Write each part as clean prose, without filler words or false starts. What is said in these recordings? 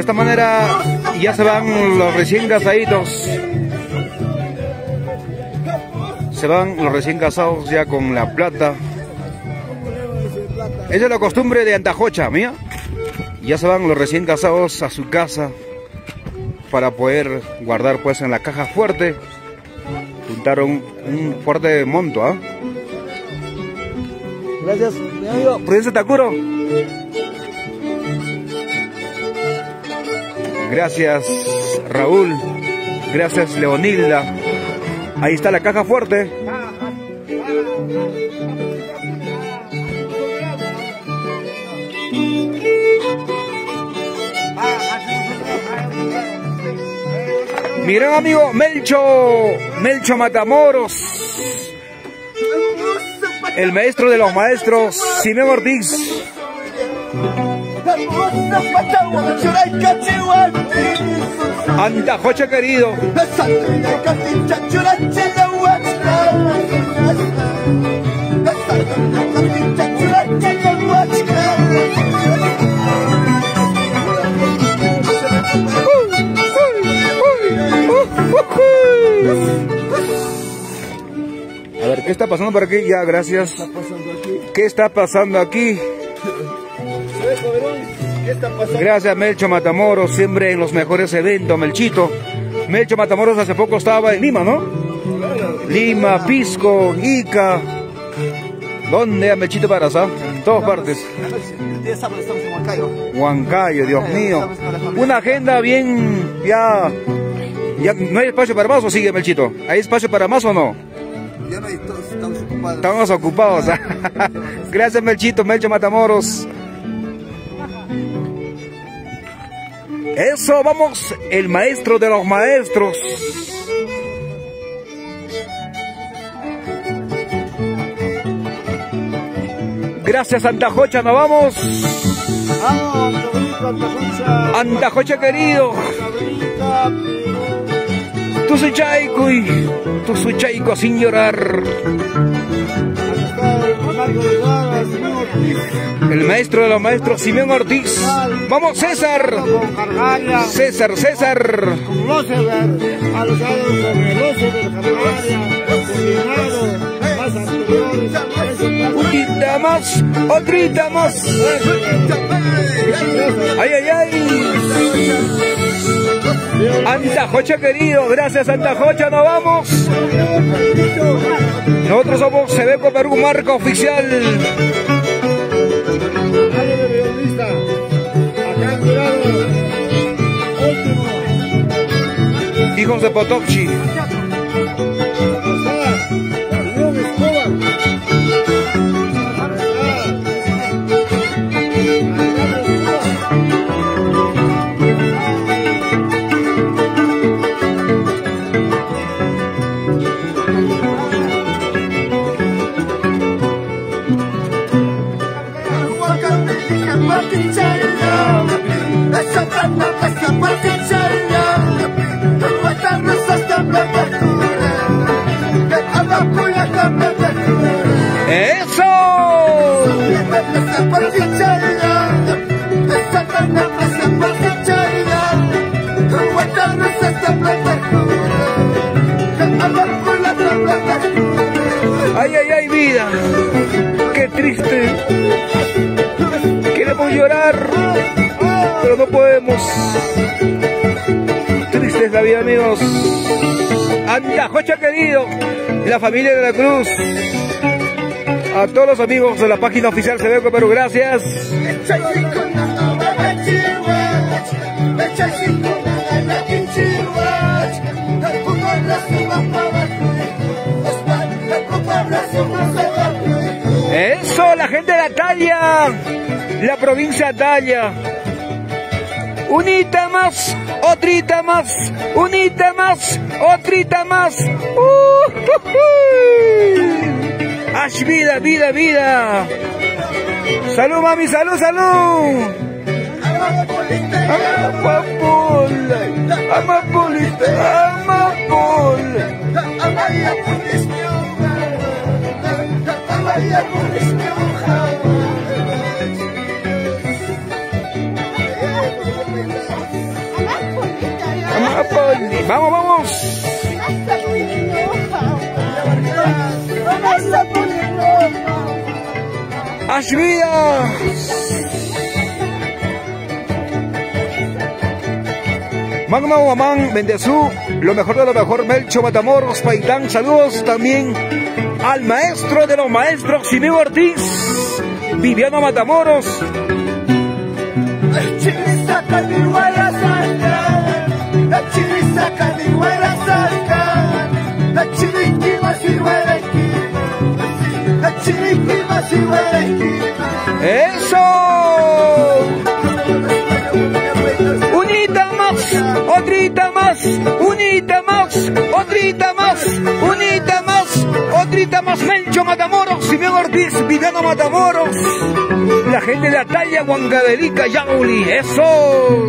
De esta manera ya se van los recién casaditos. Se van los recién casados ya con la plata. Esa es la costumbre de Antajocha, mía. Ya se van los recién casados a su casa para poder guardar pues en la caja fuerte. Juntaron un fuerte monto, ¿ah? Gracias, mi amigo Prudencia Takuro. Gracias, Raúl. Gracias, Leonilda. Ahí está la caja fuerte. Mi gran amigo Melcho Matamoros, el maestro de los maestros, Simeón Ortiz. Antajocha querido. A ver, ¿qué está pasando por aquí? Ya, gracias. ¿Qué está pasando aquí? Gracias, Melcho Matamoros, siempre en los mejores eventos, Melchito. Melcho Matamoros hace poco estaba en Lima, ¿no? Lima, Pisco, Ica. ¿Dónde a Melchito Parazá? En todas partes. El día sábado estamos en Huancayo. Huancayo, Dios mío. Una agenda bien, ya no hay espacio para más, ¿o sigue, Melchito? ¿Hay espacio para más o no? Ya no hay, todos estamos ocupados. Estamos ocupados. Gracias, Melchito, Melcho Matamoros. Eso, vamos, el maestro de los maestros. Gracias, Antajocha, nos vamos. Vamos, Antajocha. Antajocha querido. Tu soy chaico sin llorar. El maestro de los maestros, Simeón Ortiz. Vamos, César. César. Con Roosevelt, alzado con el Roosevelt, combinado, más anteriores. Unita más, otrita más. Ay, ay, ay. Antajocha querido, gracias Antajocha, nos vamos. Nosotros somos Sebeco Perú, marca oficial. Hijos de Potocchi. ¡Eso! ¡Ay, ay, ay, vida! ¡Qué triste! Queremos llorar, pero no podemos. Triste es la vida, amigos. Antajocha querido, la familia de la Cruz. A todos los amigos de la página oficial Sebeco Perú, gracias. Eso, la gente de Atalia, la provincia de Atalia. Unita más, otrita más, unita más, otrita más. ¡Ash, vida, vida, vida! ¡Salud, mami, salud, salud! Amapola, amapolita, amapola. Vamos, vamos. Ashvia. Magna Guamán, Bendezú, lo mejor de lo mejor, Melcho Matamoros, Paitán, saludos también al maestro de los maestros, Simeo Ortiz, Viviano Matamoros. ¡Eso! ¡Unita más! ¡Otrita más! ¡Unita más! ¡Otrita más! ¡Unita más! ¡Otrita más! Melcho Matamoros, Simeo Ortiz, Viviano Matamoros, la gente de Atalia, Huancavelica, Yauli. ¡Eso!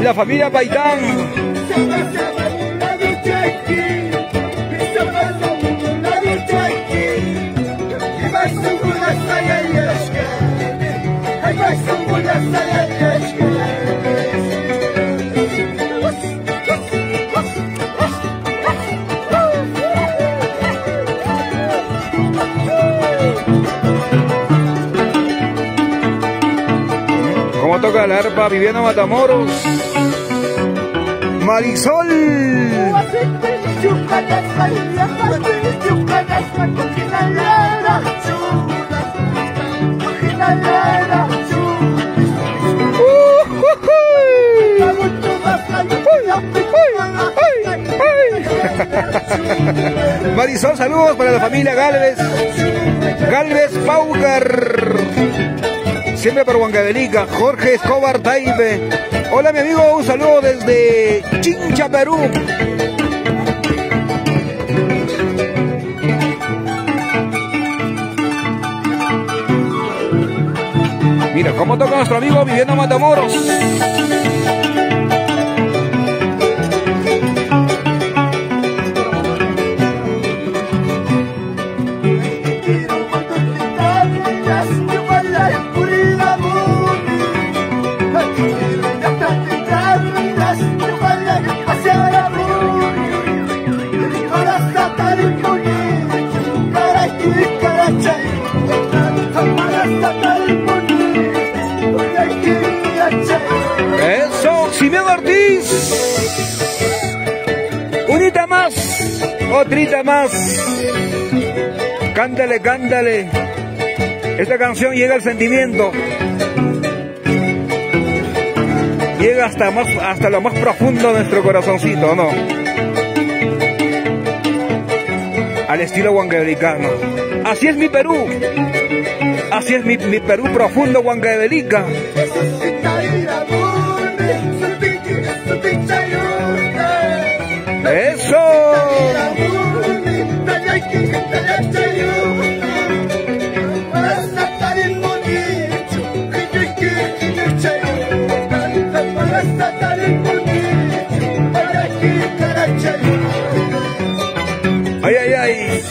La familia Paitán. Como toca la arpa Viviano Matamoros. Marisol. Marisol, saludos para la familia Galvez. Galvez Paucar. Siempre por Huancavelica. Jorge Escobar Taibe. Hola mi amigo, un saludo desde Chincha, Perú. Mira cómo toca nuestro amigo Viviano Matamoros. Eso, Simeo Ortiz. Unita más, otrita más. Cántale, cántale. Esta canción llega al sentimiento. Llega hasta lo más profundo de nuestro corazoncito, ¿no? Al estilo huancavelicano. Así es mi Perú. Así es mi Perú profundo, Huancavelica. ¡Eso! ¡Ay, ay, ay!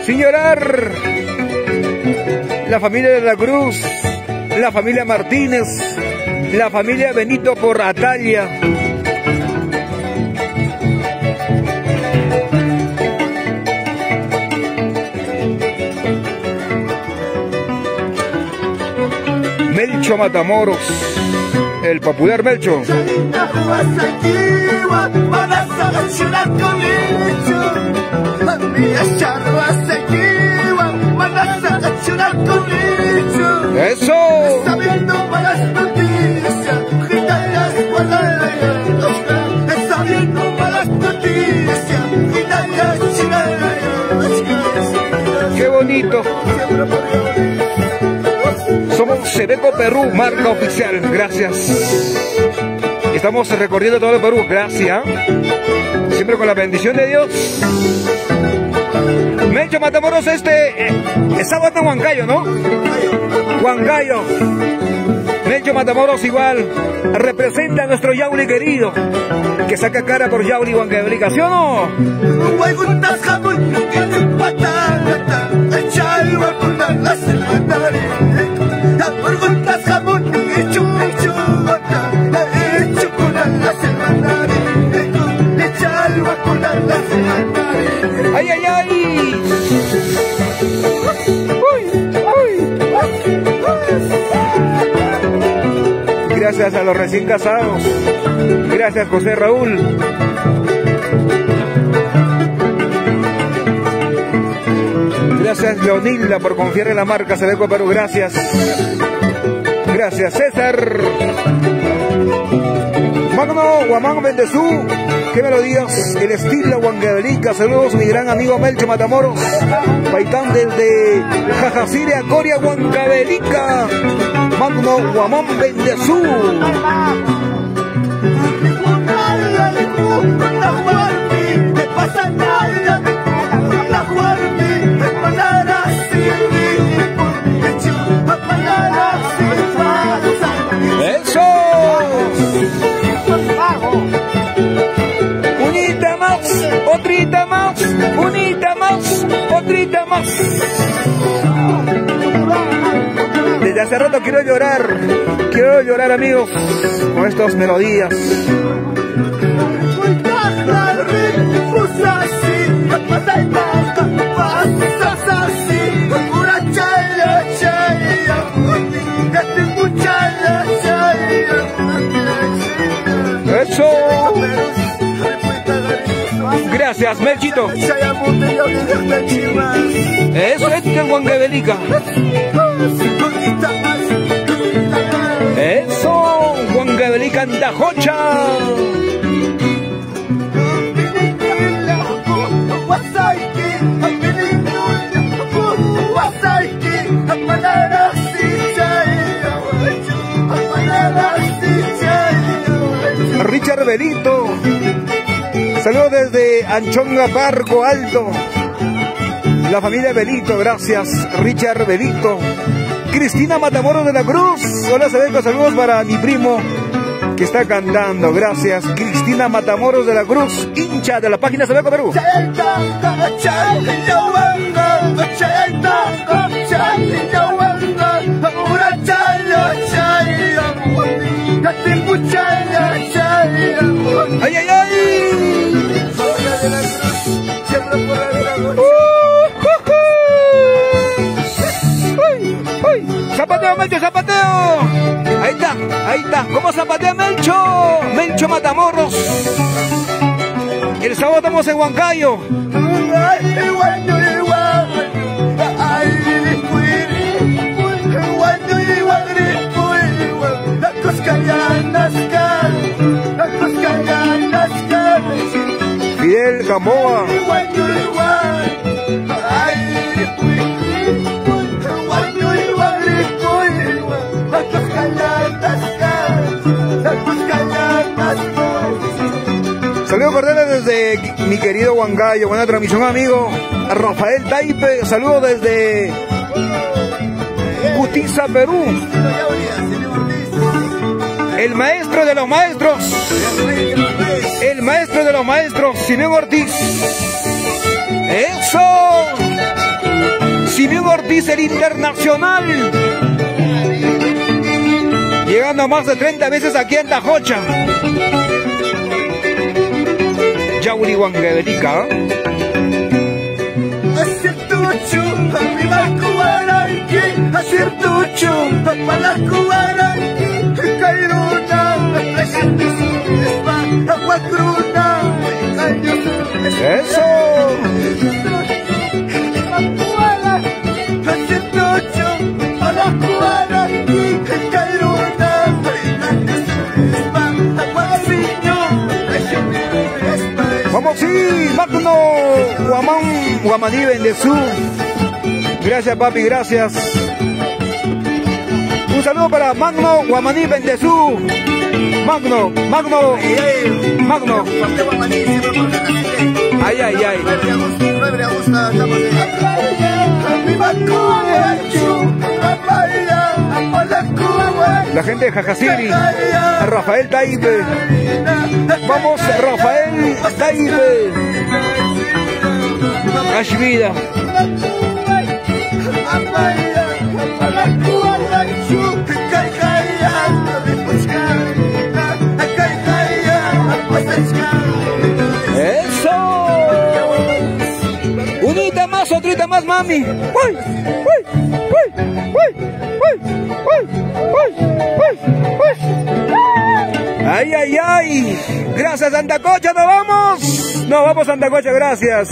Sin llorar, la familia de la Cruz, la familia Martínez, la familia Benito por Atalia. Melcho Matamoros, el popular Melcho. Eso. Qué bonito. Somos Sebeco Perú, marca oficial. Gracias. Estamos recorriendo todo el Perú. Gracias. Siempre con la bendición de Dios. Melcho Matamoros, sábado en Huancayo, ¿no? Huancayo. Melcho Matamoros igual representa a nuestro Yauli querido, que saca cara por Yauli Huancavelica, ¿sí o no? ¡Ay, ay, ay! Gracias a los recién casados. Gracias, José Raúl. Gracias, Leonilda, por confiar en la marca Sebeco Perú. Gracias. Gracias, César. Magno Guamán Bendezú. Qué melodías, el estilo Huancavelica. Saludos, mi gran amigo Melcho Matamoros. Paitán desde Jajasiria, Coria, Huancavelica. Magno Guamán Bendezú. ¡Eso! Unita más, otrita más, unita más, otrita más. Desde hace rato quiero llorar amigos, con estas melodías. Eso. Gracias, Melchito. Eso es el Huancavelica. Eso, Huancavelica Andajocha. Richard Belito. Saludos desde Anchonga, Barco Alto. La familia Belito, gracias, Richard Belito. Cristina Matamoros de la Cruz. Hola, Sebeco, saludos para mi primo que está cantando. Gracias, Cristina Matamoros de la Cruz, hincha de la página Sebeco Perú. ¡Ay, ay, ay! ¡Zapateo, Melcho, zapateo! Ahí está, ahí está. ¿Cómo zapatea Melcho? Melcho Matamoros. El sábado estamos en Huancayo. Fidel Gamboa. Saludos cordiales desde mi querido Huancayo. Buena transmisión, amigo. A Rafael Taipe. Saludos desde Cutiza, Perú. El maestro de los maestros. El maestro de los maestros, Simeón Ortiz. ¡Eso! Simeón Ortiz, el internacional. Llegando más de 30 veces aquí en Tajocha. Yauli Huancavelica. Eso. Vamos, sí, Magno Guamaní Bendezú. Gracias, papi, gracias. Un saludo para Magno Guamaní Bendezú. Magno. Ay, ay, ay. La gente de Jajasiri, Rafael Taibe. Vamos, Rafael Taibe. Ashvida. ¡Eso! Unita más, otrita más, mami. ¡Uy! ¡Uy! ¡Uy! ¡Uy! ¡Uy! ¡Uy! ¡Uy! ¡Ay, ay, ay! Gracias, Santa Cocha, nos vamos. Nos vamos, Santa Cocha, gracias.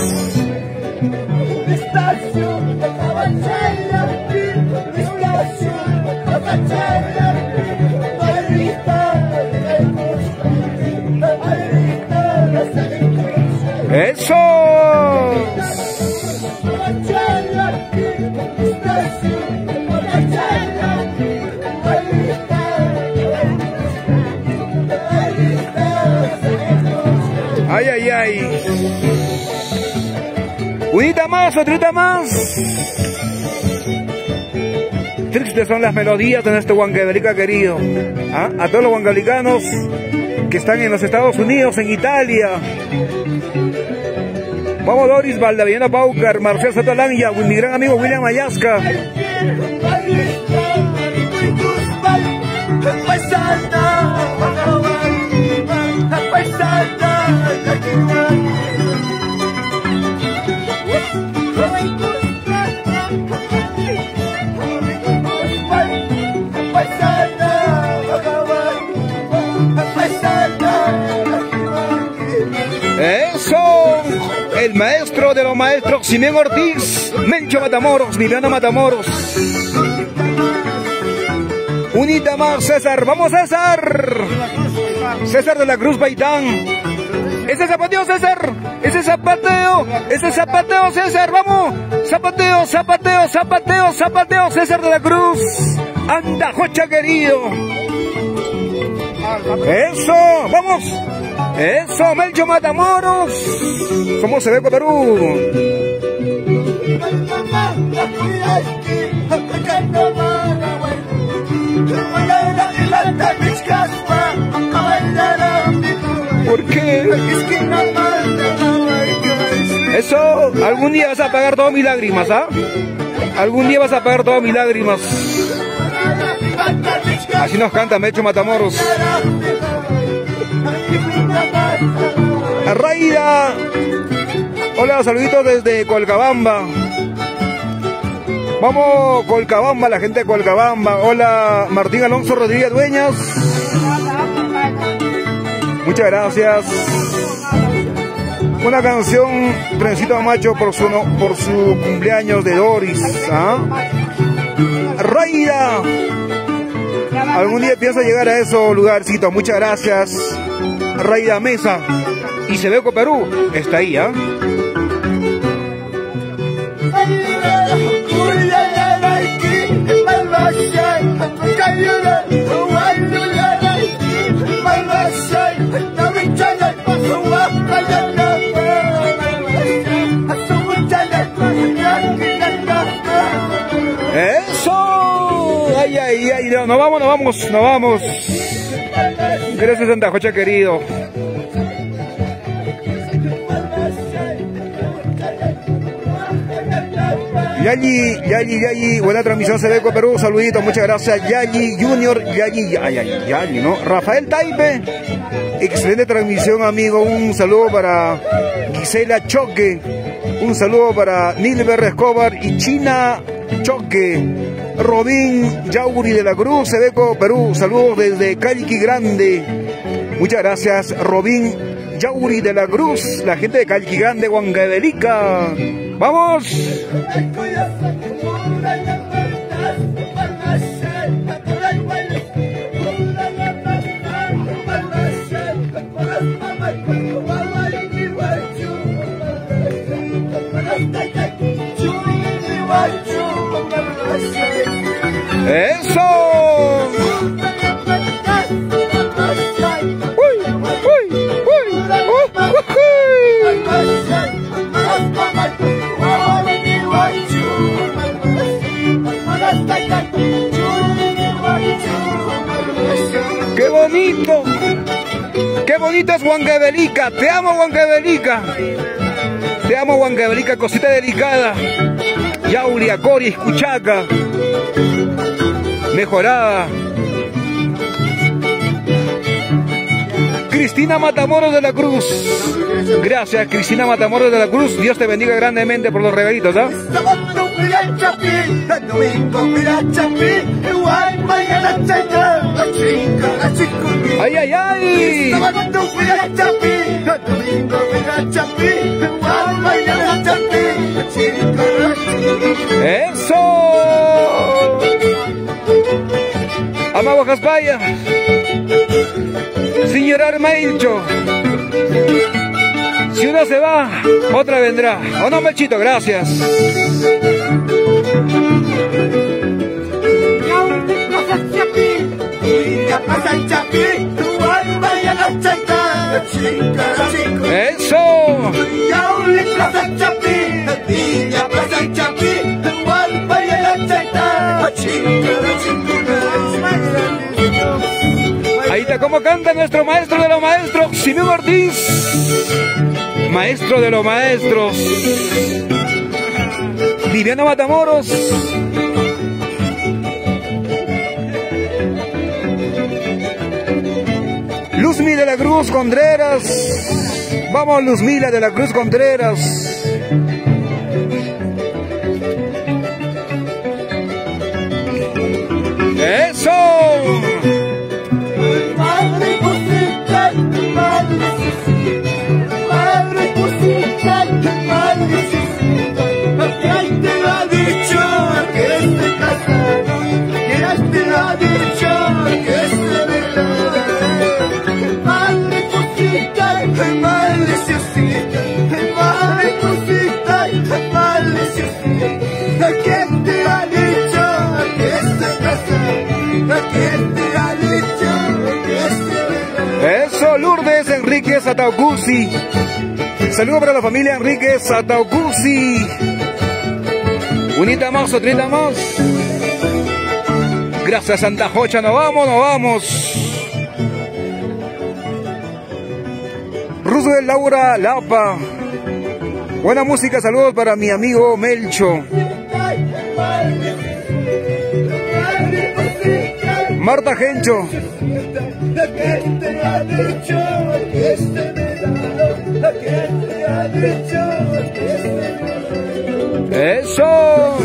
¡Eso! ¡Ay, ay, ay! Unita más, otrita más. Tristes son las melodías de nuestro Huancavelica querido. ¿Ah? A todos los huancavelicanos que están en los Estados Unidos, en Italia. Vamos, Doris Valdaviano Paucar, Marcel Sotalanya, mi gran amigo William Ayasca. ¡Eso! El maestro de los maestros, Simeón Ortiz, Mencho Matamoros, Viviano Matamoros. Unita más, César. ¡Vamos, César! César de la Cruz Baitán. ¡Ese zapateo, César! ¡Ese zapateo! ¡Ese zapateo, César! ¡Vamos! ¡Zapateo, zapateo, zapateo, zapateo! César de la Cruz. ¡Anda, Jocha querido! ¡Eso! ¡Vamos! ¡Eso, Melcho Matamoros! Somos Sebeco, Perú. ¿Por qué? Eso, algún día vas a pagar todas mis lágrimas, ¿ah? Algún día vas a pagar todas mis lágrimas. Así nos canta Melcho Matamoros. Raida, hola, saluditos desde Colcabamba. Vamos, Colcabamba, la gente de Colcabamba. Hola, Martín Alonso Rodríguez Dueñas. Muchas gracias. Una canción, Trencito Macho, por su cumpleaños de Doris. ¿Ah? Raida, algún día pienso llegar a esos lugarcitos. Muchas gracias. Raida Mesa y Sebeco Perú está ahí, ¿ah? ¡Eso! ¡Ay, ay, ay! Nos vamos. Gracias, Santa Jocha querido. Yayi, buena transmisión, Sebeco Perú, saluditos, muchas gracias, Yayi Junior, Yayi, ¿no? Rafael Taipe, excelente transmisión, amigo, un saludo para Gisela Choque, un saludo para Nilber Escobar y China Choque, Robin Yauri de la Cruz, Sebeco Perú, saludos desde Caliqui Grande, muchas gracias, Robin Yauri de la Cruz, la gente de Caliqui Grande, Huancavelica. ¡Vamos! ¡Eso! bonita es Huancavelica. Te amo, Huancavelica. Te amo, Huancavelica, cosita delicada. Yaulia, Coris, Cuchaca. Mejorada. Cristina Matamoros de la Cruz. Gracias, Cristina Matamoros de la Cruz. Dios te bendiga grandemente por los regalitos, ¿ah? ¡Ay, ay, ay! ¡Eso! Amabo Jaspaya. Señor Armailcho, si una se va, otra vendrá. ¿O no, Melchito? Gracias. ¡Eso! Ahí está como canta nuestro maestro de los maestros, Simeón Ortiz. Maestro de los maestros. Viviana Matamoros. Luzmi de la Cruz Contreras. Vamos, Luzmila de la Cruz Contreras. ¡Eso! Eso, Lourdes Enríquez Ataucusi. Saludos para la familia Enríquez Ataucusi. Unita más, otrita más. Gracias, Santa Jocha. Nos vamos, nos vamos. Roosevelt Laura Lapa. Buena música, saludos para mi amigo Melcho. Marta Gencho. Eso.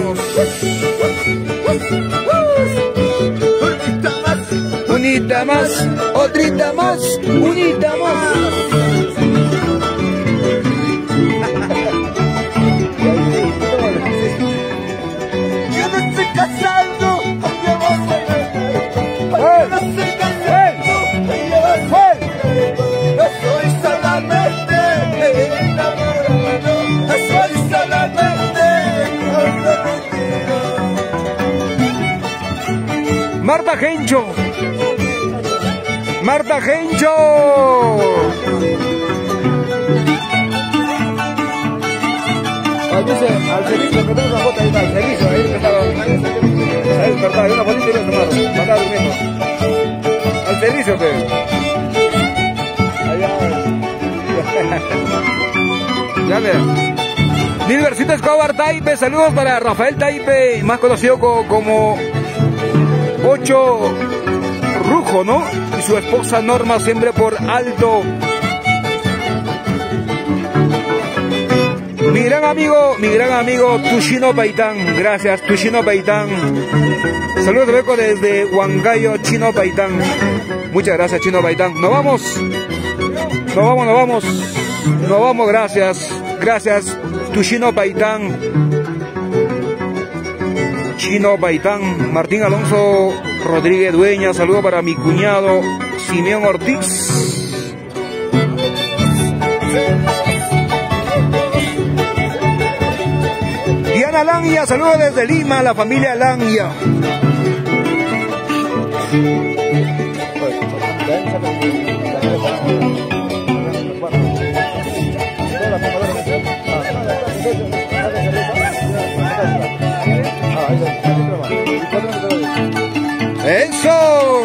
Unita más, otrita más, unita más. Yo no estoy casado, soy solamente enamorado, soy solamente comprometido. Marta Gencho. Marta Gencho. Dice, al servicio, que tengo una foto ahí, al servicio, ahí que estaba. Es verdad, hay una fotito y lo tomaron. Mandaba durmiendo. Al servicio, que. Allá. Ya ve. Nilbercito Escobar Taipe, saludos para Rafael Taipe, más conocido como Ocho Rujo, ¿no? Y su esposa Norma, siempre por alto. Mi gran amigo Tushino Paitán. Gracias, Tushino Paitán. Saludos Rebeco desde Huancayo, Chino Paitán. Muchas gracias, Chino Paitán. Nos vamos. Nos vamos, gracias. Gracias, Tushino Paitán. Chino Paitán. Martín Alonso Rodríguez Dueña. Saludos para mi cuñado Simeón Ortiz. Diana Langia, saludos desde Lima, la familia Langia. ¡Eso!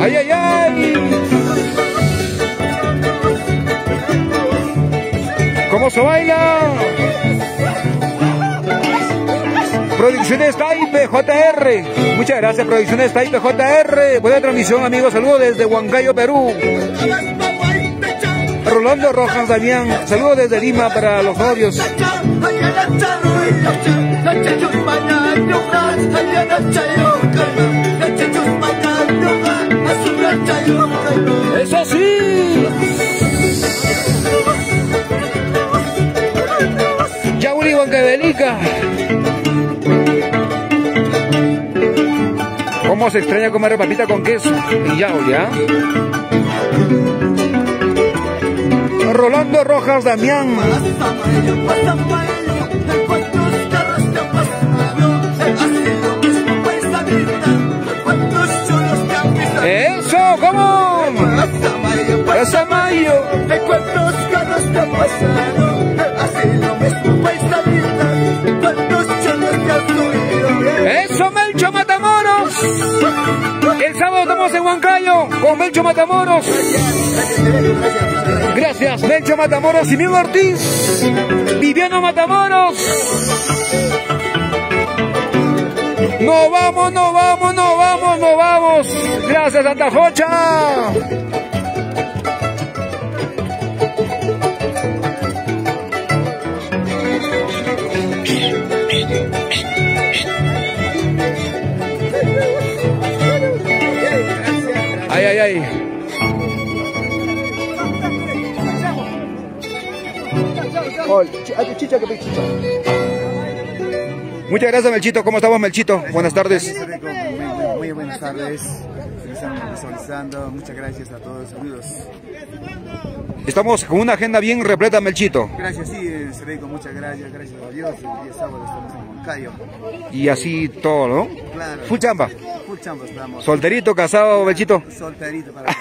¡Ay, ay, ay! ¿Cómo se baila? Producciones Taipe JR. Muchas gracias, Producciones Taipe JR. Buena transmisión, amigos. Saludos desde Huancayo, Perú. Rolando Rojas Damián. Saludos desde Lima para los novios. ¡Eso sí! Yauli Huancavelica. ¿Cómo se extraña comer papita con queso? Y Yauli, ¿ah? Rolando Rojas Damián. ¡Eso! ¿Cómo? ¡Esa Mayo! ¿Cuántos carros te han pasado? Así lo mismo paisa vida. ¿Cuántos cholos te has subido? ¡Eso, Melcho Matamoros! El sábado estamos en Huancayo con Melcho Matamoros. Gracias, Melcho Matamoros, Simón Ortiz, Viviano Matamoros. ¡No vamos, no vamos, no vamos, no vamos! ¡Gracias, Santa Jocha! ¡Ay, ay, ay! Muchas gracias, Melchito. ¿Cómo estamos, Melchito? Buenas tardes. Muy buenas tardes. Estamos visualizando. Muchas gracias a todos. Saludos. Estamos con una agenda bien repleta, Melchito. Gracias, sí, Sereco, muchas gracias. Gracias a Dios. El día sábado estamos en Huancayo. Y así todo, ¿no? Claro. Full chamba. Full chamba estamos. ¿Solterito, casado, Melchito? Solterito para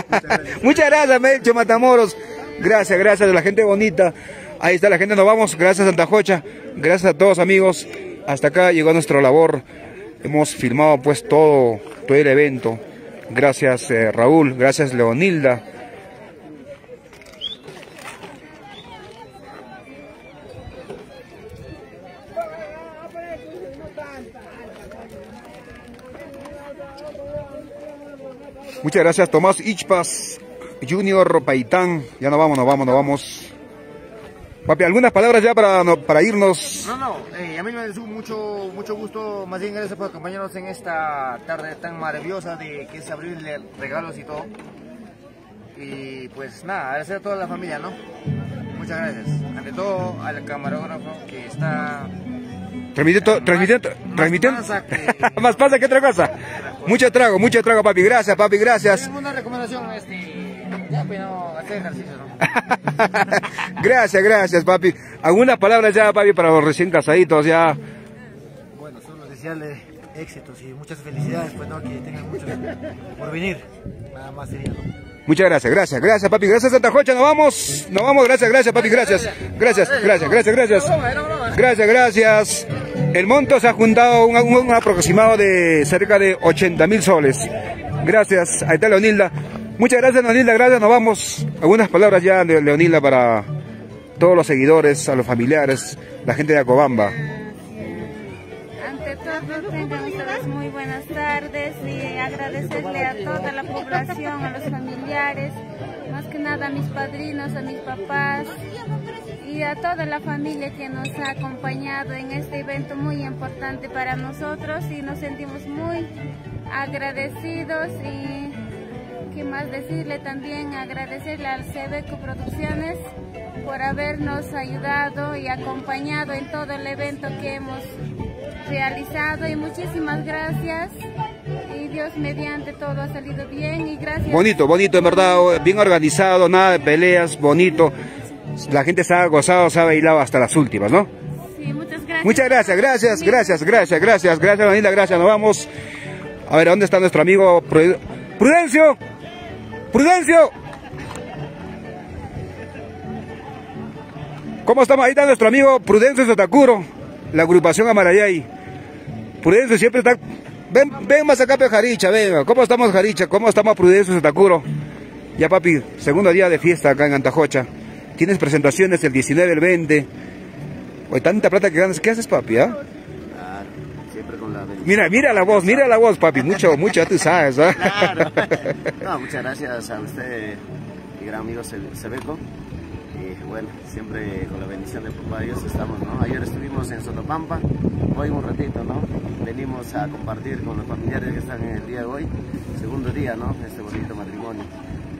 muchas gracias. Muchas gracias, Melcho Matamoros. Gracias, gracias a la gente bonita. Ahí está la gente, nos vamos. Gracias, Santa Jocha. Gracias a todos, amigos. Hasta acá llegó nuestra labor. Hemos filmado pues todo el evento. Gracias, Raúl. Gracias, Leonilda. Muchas gracias, Tomás Ichpas, Junior Paitán. Ya nos vamos. Papi, ¿algunas palabras ya para irnos? No, a mí me da mucho gusto, más bien gracias por acompañarnos en esta tarde tan maravillosa de que es abrirle regalos y todo. Y pues nada, agradecer a toda la familia, ¿no? Muchas gracias. Ante todo al camarógrafo que está... Transmitiendo. Más pasa que otra cosa. Mucho trago, papi. Gracias, papi, gracias. Tenemos una recomendación, ya, pero hacer ejercicio, ¿no? Gracias, papi. ¿Algunas palabras ya, papi, para los recién casaditos ya? Bueno, solo desearle éxitos y muchas felicidades, pues, ¿no? Que tengan mucho por venir. Nada más sería, ¿no? Muchas gracias, papi. Gracias, Santa Jocha. Nos vamos. Gracias, papi. Gracias. El monto se ha juntado un aproximado de cerca de 80.000 soles. Gracias. Ahí está Leonilda. Muchas gracias, Leonilda. Gracias. Nos vamos. Algunas palabras ya de Leonilda para todos los seguidores, a los familiares, la gente de Acobamba. Ante todo, tengan ustedes muy buenas tardes y agradecerle a toda la población, a los familiares, más que nada a mis padrinos, a mis papás y a toda la familia que nos ha acompañado en este evento muy importante para nosotros y nos sentimos muy agradecidos y qué más decirle también, agradecerle al Sebeco Producciones por habernos ayudado y acompañado en todo el evento que hemos realizado y muchísimas gracias y Dios mediante todo ha salido bien y gracias. Bonito, en verdad, bien organizado, nada de peleas, bonito. La gente se ha gozado, se ha bailado hasta las últimas, ¿no? Sí, muchas gracias. Muchas gracias, Manila, gracias, nos vamos. A ver, ¿dónde está nuestro amigo Prudencio? ¿Cómo estamos? Ahí está nuestro amigo Prudencio Sotakuro, la agrupación Amarayay. Prudencio siempre está ven más acá, pe Jaricha, ven. ¿Cómo estamos, Jaricha? ¿Cómo estamos, Prudencio Setacuro? Ya, papi, segundo día de fiesta acá en Antajocha. Tienes presentaciones el 19, el 20. Oye, tanta plata que ganas. ¿Qué haces, papi, ah? Siempre con la bendición. Mira la voz, papi. Mucho, ya tú sabes, ¿ah? Claro. No, muchas gracias a usted, mi gran amigo Sebeco. Y bueno, siempre con la bendición de papá Dios estamos, ¿no? Ayer estuvimos en Sotopampa, hoy un ratito, ¿no? Venimos a compartir con los familiares que están en el día de hoy, segundo día, ¿no? Este bonito matrimonio.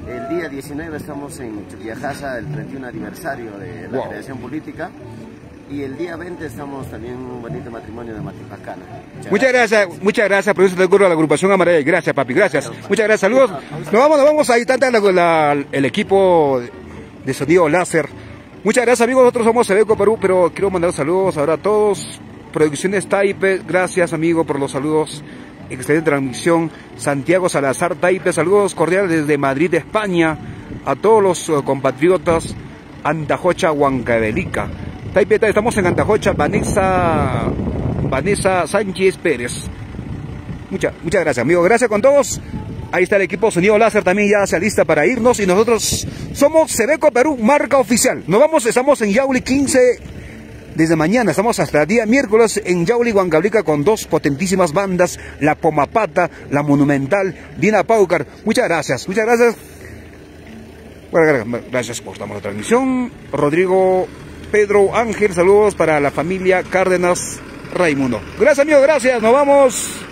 El día 19 estamos en Chuquiajasa, el 31 aniversario de la creación política. Y el día 20 estamos también en un bonito matrimonio de Matipacana. Muchas gracias, profesor del curso de la agrupación Amarilla. Gracias, papi, gracias. Muchas gracias, saludos. Nos vamos, ahí está el equipo de sonido láser. Muchas gracias, amigos, nosotros somos Sebeco Perú, pero quiero mandar saludos ahora a todos. Producciones Taipe, gracias, amigo, por los saludos. Excelente transmisión. Santiago Salazar Taipe, saludos cordiales desde Madrid, España, a todos los compatriotas. Antajocha, Huancavelica. Taipe, estamos en Antajocha. Vanessa Sánchez Pérez. Muchas gracias, amigo. Gracias con todos. Ahí está el equipo Sonido Láser también ya se alista para irnos. Y nosotros somos Sebeco Perú, marca oficial. Nos vamos, estamos en Yauli 15. Desde mañana estamos hasta el día miércoles en Yauli, Huancavelica, con dos potentísimas bandas, La Pomapata, La Monumental, Dina Paucar. Muchas gracias. Bueno, gracias por la transmisión. Rodrigo, Pedro, Ángel, saludos para la familia Cárdenas Raimundo. Gracias, amigo, gracias. Nos vamos.